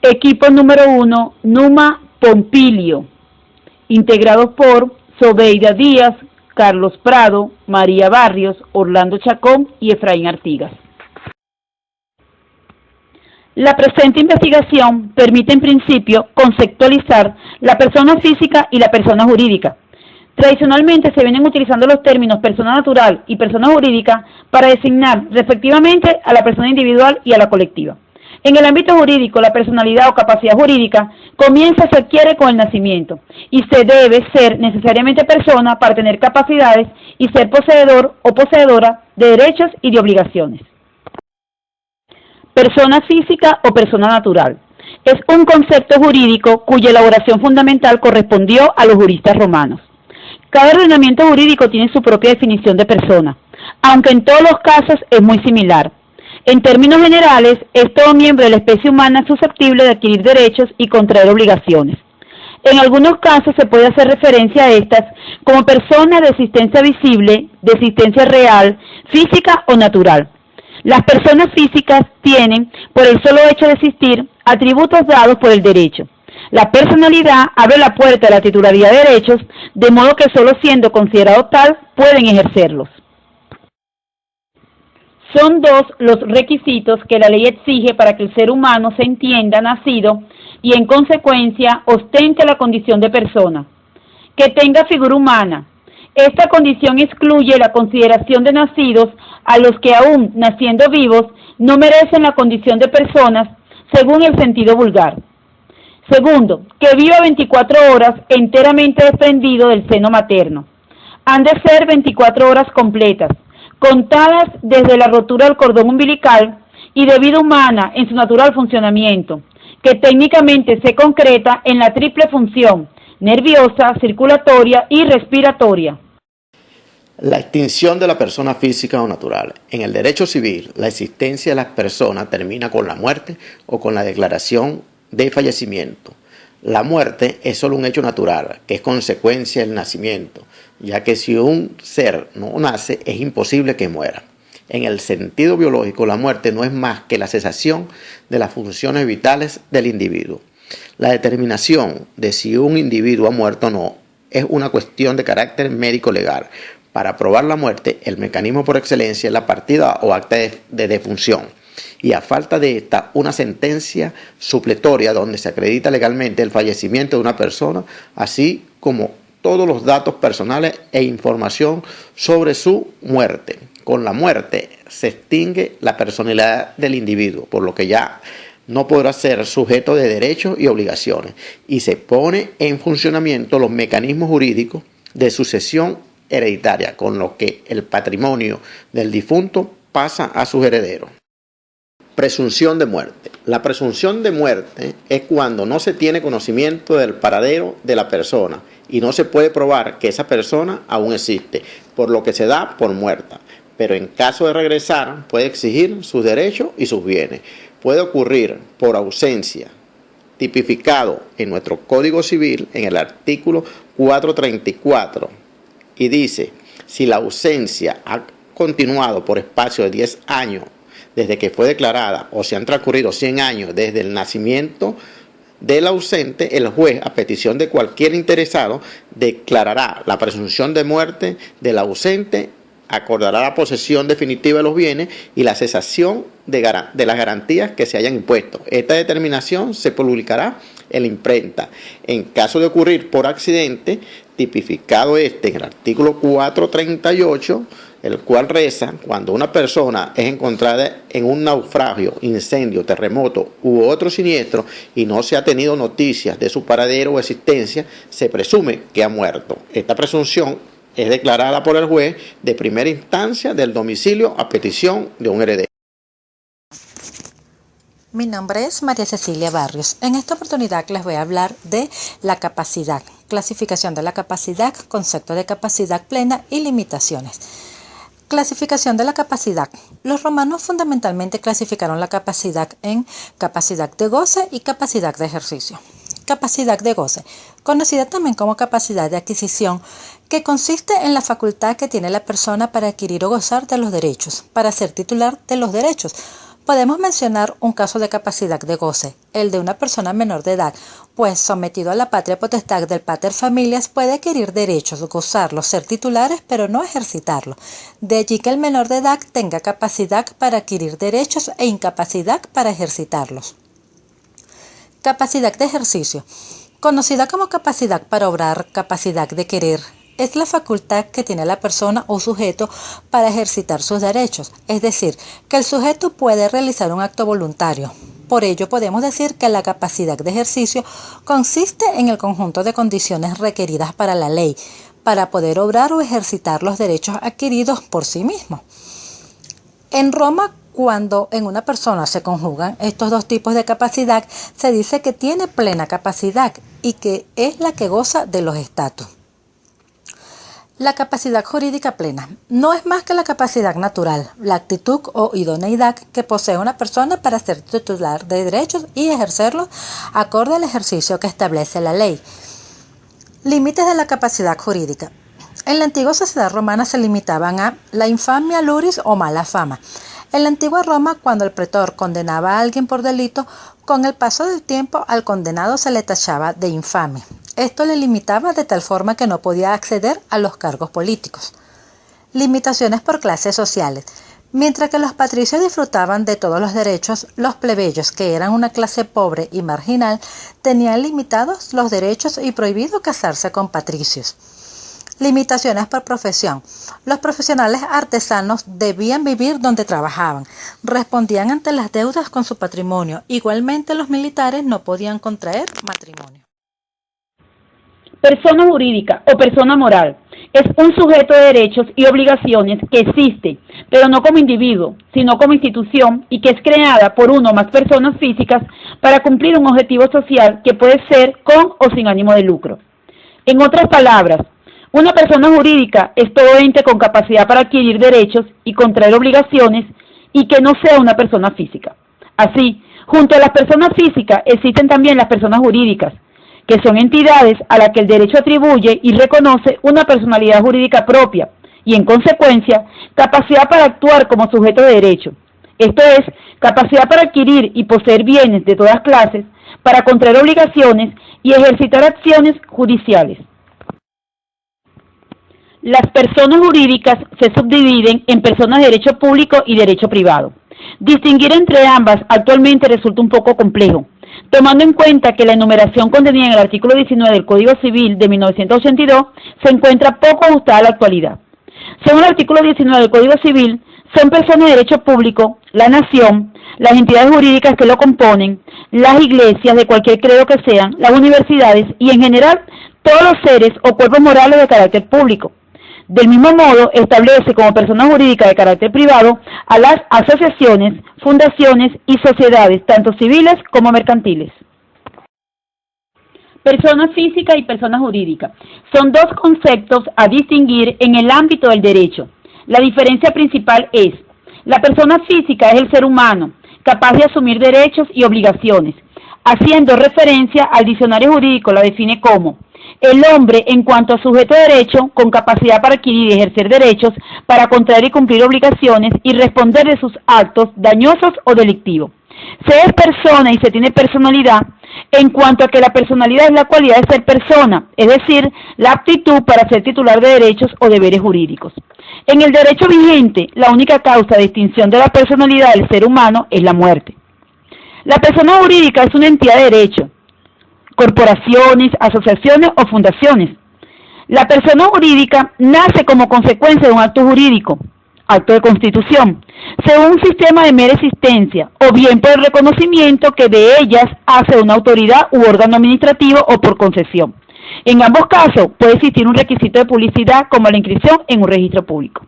Equipo número 1, Numa Pompilio, integrados por Sobeida Díaz, Carlos Prado, María Barrios, Orlando Chacón y Efraín Artigas. La presente investigación permite en principio conceptualizar la persona física y la persona jurídica. Tradicionalmente se vienen utilizando los términos persona natural y persona jurídica para designar respectivamente a la persona individual y a la colectiva. En el ámbito jurídico, la personalidad o capacidad jurídica comienza, se adquiere con el nacimiento y se debe ser necesariamente persona para tener capacidades y ser poseedor o poseedora de derechos y de obligaciones. Persona física o persona natural es un concepto jurídico cuya elaboración fundamental correspondió a los juristas romanos. Cada ordenamiento jurídico tiene su propia definición de persona, aunque en todos los casos es muy similar. En términos generales, es todo miembro de la especie humana susceptible de adquirir derechos y contraer obligaciones. En algunos casos se puede hacer referencia a estas como personas de existencia visible, de existencia real, física o natural. Las personas físicas tienen, por el solo hecho de existir, atributos dados por el derecho. La personalidad abre la puerta a la titularidad de derechos, de modo que solo siendo considerado tal pueden ejercerlos. Son dos los requisitos que la ley exige para que el ser humano se entienda nacido y en consecuencia ostente la condición de persona. Que tenga figura humana. Esta condición excluye la consideración de nacidos a los que aún naciendo vivos no merecen la condición de personas según el sentido vulgar. Segundo, que viva 24 horas enteramente desprendido del seno materno. Han de ser 24 horas completas, contadas desde la rotura del cordón umbilical y de vida humana en su natural funcionamiento, que técnicamente se concreta en la triple función, nerviosa, circulatoria y respiratoria. La extinción de la persona física o natural. En el derecho civil, la existencia de las personas termina con la muerte o con la declaración de fallecimiento. La muerte es solo un hecho natural, que es consecuencia del nacimiento, ya que si un ser no nace, es imposible que muera. En el sentido biológico, la muerte no es más que la cesación de las funciones vitales del individuo. La determinación de si un individuo ha muerto o no es una cuestión de carácter médico-legal. Para probar la muerte, el mecanismo por excelencia es la partida o acta de defunción. Y a falta de esta, una sentencia supletoria donde se acredita legalmente el fallecimiento de una persona, así como todos los datos personales e información sobre su muerte. Con la muerte se extingue la personalidad del individuo, por lo que ya no podrá ser sujeto de derechos y obligaciones, y se pone en funcionamiento los mecanismos jurídicos de sucesión hereditaria, con lo que el patrimonio del difunto pasa a sus herederos. Presunción de muerte. La presunción de muerte es cuando no se tiene conocimiento del paradero de la persona y no se puede probar que esa persona aún existe, por lo que se da por muerta. Pero en caso de regresar, puede exigir sus derechos y sus bienes. Puede ocurrir por ausencia, tipificado en nuestro Código Civil en el artículo 434. Y dice, si la ausencia ha continuado por espacio de 10 años desde que fue declarada o si han transcurrido 100 años desde el nacimiento del ausente, el juez, a petición de cualquier interesado, declarará la presunción de muerte del ausente, acordará la posesión definitiva de los bienes y la cesación de las garantías que se hayan impuesto. Esta determinación se publicará en la imprenta. En caso de ocurrir por accidente, tipificado en el artículo 438, el cual reza, cuando una persona es encontrada en un naufragio, incendio, terremoto u otro siniestro y no se ha tenido noticias de su paradero o existencia, se presume que ha muerto. Esta presunción es declarada por el juez de primera instancia del domicilio a petición de un heredero. Mi nombre es María Cecilia Barrios. En esta oportunidad les voy a hablar de la capacidad, clasificación de la capacidad, concepto de capacidad plena y limitaciones. Clasificación de la capacidad. Los romanos fundamentalmente clasificaron la capacidad en capacidad de goce y capacidad de ejercicio. Capacidad de goce, conocida también como capacidad de adquisición, que consiste en la facultad que tiene la persona para adquirir o gozar de los derechos, para ser titular de los derechos. Podemos mencionar un caso de capacidad de goce, el de una persona menor de edad, pues sometido a la patria potestad del pater familias puede adquirir derechos, gozarlos, ser titulares, pero no ejercitarlos. De allí que el menor de edad tenga capacidad para adquirir derechos e incapacidad para ejercitarlos. Capacidad de ejercicio. Conocida como capacidad para obrar, capacidad de querer, es la facultad que tiene la persona o sujeto para ejercitar sus derechos, es decir, que el sujeto puede realizar un acto voluntario. Por ello, podemos decir que la capacidad de ejercicio consiste en el conjunto de condiciones requeridas para la ley, para poder obrar o ejercitar los derechos adquiridos por sí mismo. En Roma, cuando en una persona se conjugan estos dos tipos de capacidad, se dice que tiene plena capacidad y que es la que goza de los estatus. La capacidad jurídica plena no es más que la capacidad natural, la actitud o idoneidad que posee una persona para ser titular de derechos y ejercerlos acorde al ejercicio que establece la ley. Límites de la capacidad jurídica. En la antigua sociedad romana se limitaban a la infamia luris o mala fama. En la antigua Roma, cuando el pretor condenaba a alguien por delito, con el paso del tiempo al condenado se le tachaba de infame. Esto le limitaba de tal forma que no podía acceder a los cargos políticos. Limitaciones por clases sociales. Mientras que los patricios disfrutaban de todos los derechos, los plebeyos, que eran una clase pobre y marginal, tenían limitados los derechos y prohibido casarse con patricios. Limitaciones por profesión. Los profesionales artesanos debían vivir donde trabajaban, respondían ante las deudas con su patrimonio. Igualmente los militares no podían contraer matrimonio. Persona jurídica o persona moral es un sujeto de derechos y obligaciones que existe, pero no como individuo, sino como institución y que es creada por una o más personas físicas para cumplir un objetivo social que puede ser con o sin ánimo de lucro. En otras palabras, una persona jurídica es todo ente con capacidad para adquirir derechos y contraer obligaciones y que no sea una persona física. Así, junto a las personas físicas existen también las personas jurídicas, que son entidades a las que el derecho atribuye y reconoce una personalidad jurídica propia y, en consecuencia, capacidad para actuar como sujeto de derecho. Esto es, capacidad para adquirir y poseer bienes de todas clases, para contraer obligaciones y ejercitar acciones judiciales. Las personas jurídicas se subdividen en personas de derecho público y derecho privado. Distinguir entre ambas actualmente resulta un poco complejo, tomando en cuenta que la enumeración contenida en el artículo 19 del Código Civil de 1982 se encuentra poco ajustada a la actualidad. Según el artículo 19 del Código Civil, son personas de derecho público, la nación, las entidades jurídicas que lo componen, las iglesias de cualquier credo que sean, las universidades y en general todos los seres o cuerpos morales de carácter público. Del mismo modo, establece como persona jurídica de carácter privado a las asociaciones, fundaciones y sociedades, tanto civiles como mercantiles. Persona física y persona jurídica son dos conceptos a distinguir en el ámbito del derecho. La diferencia principal es, la persona física es el ser humano, capaz de asumir derechos y obligaciones. Haciendo referencia al diccionario jurídico, la define como el hombre en cuanto a sujeto de derecho con capacidad para adquirir y ejercer derechos, para contraer y cumplir obligaciones y responder de sus actos dañosos o delictivos. Se es persona y se tiene personalidad en cuanto a que la personalidad es la cualidad de ser persona, es decir, la aptitud para ser titular de derechos o deberes jurídicos. En el derecho vigente, la única causa de extinción de la personalidad del ser humano es la muerte. La persona jurídica es una entidad de derecho, corporaciones, asociaciones o fundaciones. La persona jurídica nace como consecuencia de un acto jurídico, acto de constitución, según un sistema de mera existencia, o bien por el reconocimiento que de ellas hace una autoridad u órgano administrativo o por concesión. En ambos casos puede existir un requisito de publicidad como la inscripción en un registro público.